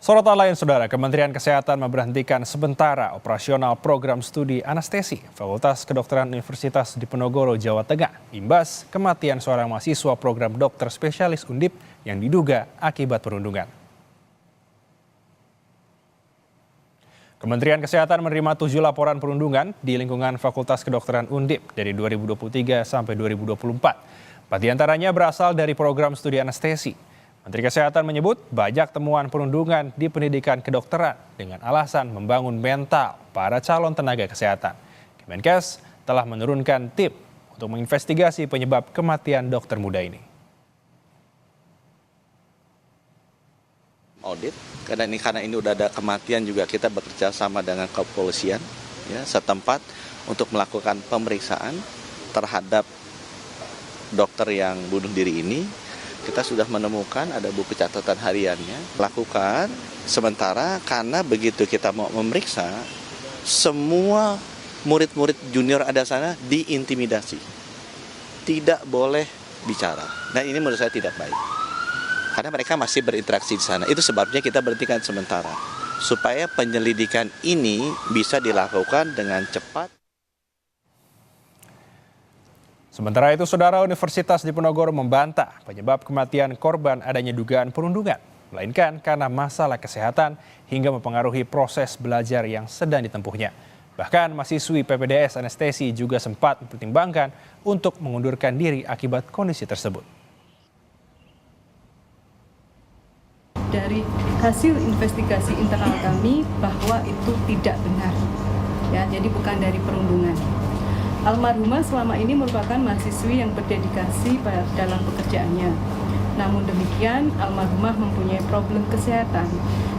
Sorotan lain, Saudara, Kementerian Kesehatan memberhentikan sementara operasional program studi anestesi Fakultas Kedokteran Universitas Diponegoro, Jawa Tengah, imbas kematian seorang mahasiswa program dokter spesialis Undip yang diduga akibat perundungan. Kementerian Kesehatan menerima 7 laporan perundungan di lingkungan Fakultas Kedokteran Undip dari 2023 sampai 2024. 4 diantaranya berasal dari program studi anestesi. Menteri Kesehatan menyebut banyak temuan perundungan di pendidikan kedokteran dengan alasan membangun mental para calon tenaga kesehatan. Kemenkes telah menurunkan tim untuk menginvestigasi penyebab kematian dokter muda ini. Audit, karena ini udah ada kematian juga kita bekerja sama dengan kepolisian ya, setempat untuk melakukan pemeriksaan terhadap dokter yang bunuh diri ini. Kita sudah menemukan ada buku catatan hariannya, lakukan sementara karena begitu kita mau memeriksa, semua murid-murid junior ada sana diintimidasi. Tidak boleh bicara. Dan ini menurut saya tidak baik. Karena mereka masih berinteraksi di sana. Itu sebabnya kita berhentikan sementara. Supaya penyelidikan ini bisa dilakukan dengan cepat. Sementara itu, Saudara, Universitas Diponegoro membantah penyebab kematian korban adanya dugaan perundungan, melainkan karena masalah kesehatan hingga mempengaruhi proses belajar yang sedang ditempuhnya. Bahkan mahasiswi PPDS Anestesi juga sempat mempertimbangkan untuk mengundurkan diri akibat kondisi tersebut. Dari hasil investigasi internal kami bahwa itu tidak benar, ya, jadi bukan dari perundungan. Almarhumah selama ini merupakan mahasiswi yang berdedikasi dalam pekerjaannya. Namun demikian, almarhumah mempunyai problem kesehatan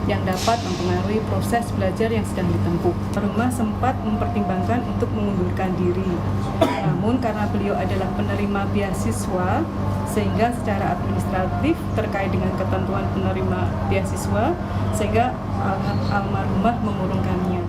yang dapat mempengaruhi proses belajar yang sedang ditempuh. Almarhumah sempat mempertimbangkan untuk mengundurkan diri. Namun karena beliau adalah penerima beasiswa, sehingga secara administratif terkait dengan ketentuan penerima beasiswa, sehingga almarhumah mengurungkannya.